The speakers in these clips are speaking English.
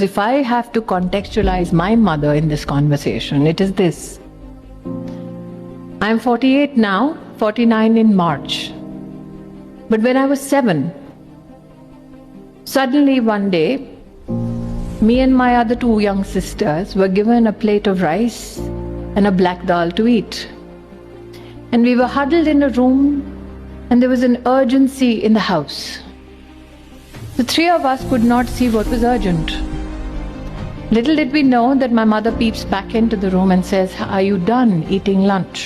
If I have to contextualize my mother in this conversation, it is this. I'm 48 now, 49 in March. But when I was 7, suddenly one day, me and my other 2 young sisters were given a plate of rice and a black dal to eat. And we were huddled in a room, and there was an urgency in the house. The 3 of us could not see what was urgent. Little did we know that my mother peeps back into the room and says, "Are you done eating lunch?"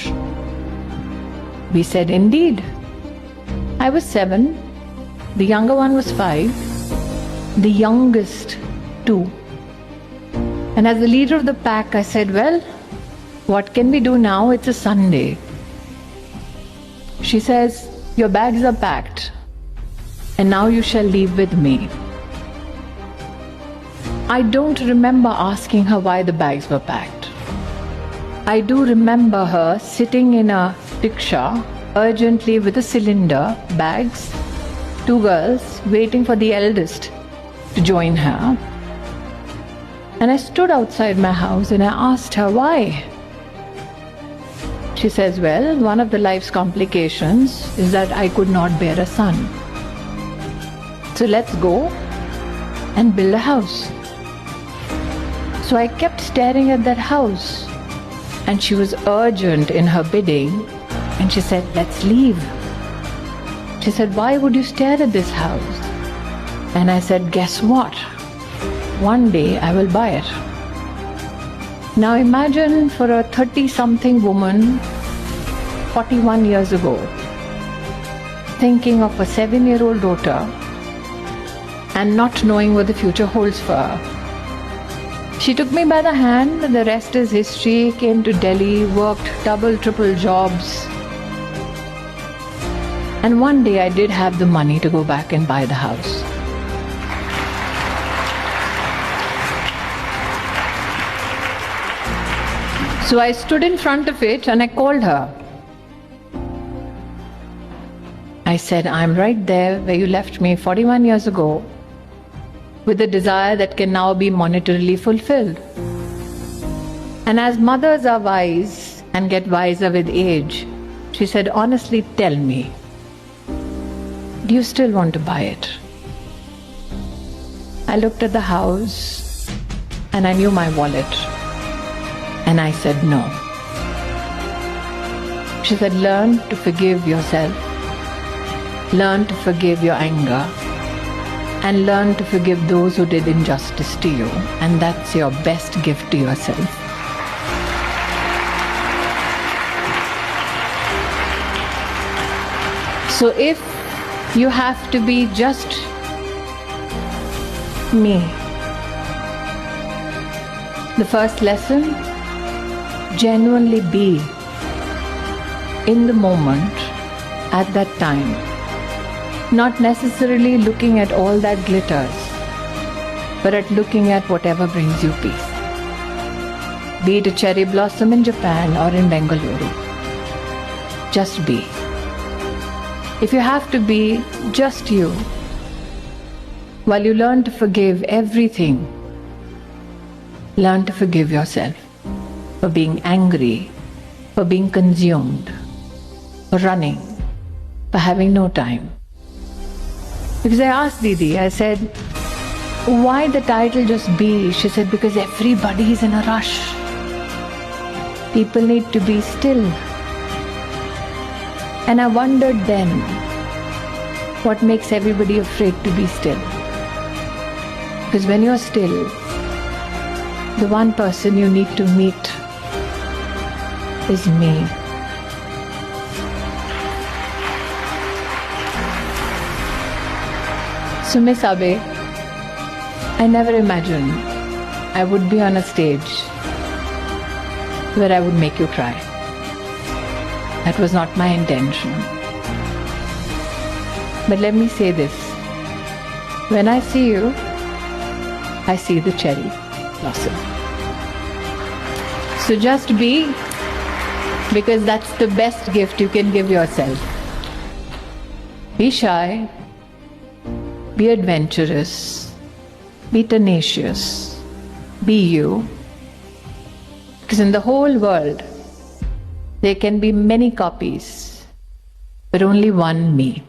We said, "Indeed." I was 7, the younger one was 5, the youngest 2. And as the leader of the pack, I said, "Well, what can we do now? It's a Sunday." She says, "Your bags are packed, and now you shall leave with me." I don't remember asking her why the bags were packed. I do remember her sitting in a rickshaw urgently with a cylinder, bags, 2 girls waiting for the eldest to join her. And I stood outside my house and I asked her why. She says, "Well, one of the life's complications is that I could not bear a son. So let's go and build a house." So I kept staring at that house, and she was urgent in her bidding, and she said, "Let's leave." She said, "Why would you stare at this house?" And I said, "Guess what? One day I will buy it." Now imagine for a 30-something woman, 41 years ago, thinking of a 7-year-old daughter and not knowing what the future holds for her. She took me by the hand, and the rest is history. Came to Delhi, worked double, triple jobs. And one day I did have the money to go back and buy the house. So I stood in front of it and I called her. I said, "I'm right there where you left me 41 years ago, with a desire that can now be monetarily fulfilled." And as mothers are wise and get wiser with age, she said, "Honestly, tell me, do you still want to buy it?" I looked at the house and I knew my wallet, and I said no. She said, "Learn to forgive yourself, learn to forgive your anger, and learn to forgive those who did injustice to you, and that's your best gift to yourself." So if you have to be just me, the first lesson, genuinely be in the moment at that time. Not necessarily looking at all that glitters, but at looking at whatever brings you peace. Be it a cherry blossom in Japan or in Bengaluru. Just be. If you have to be just you, while you learn to forgive everything, learn to forgive yourself for being angry, for being consumed, for running, for having no time. Because I asked Didi, I said, "Why the title just be?" She said, "Because everybody is in a rush. People need to be still." And I wondered then, what makes everybody afraid to be still? Because when you're still, the one person you need to meet is me. So Miss Abe, I never imagined I would be on a stage where I would make you cry. That was not my intention. But let me say this. When I see you, I see the cherry blossom. So just be, because that's the best gift you can give yourself. Be shy, be adventurous, Be tenacious. Be you. Because in the whole world, there can be many copies, but only one me.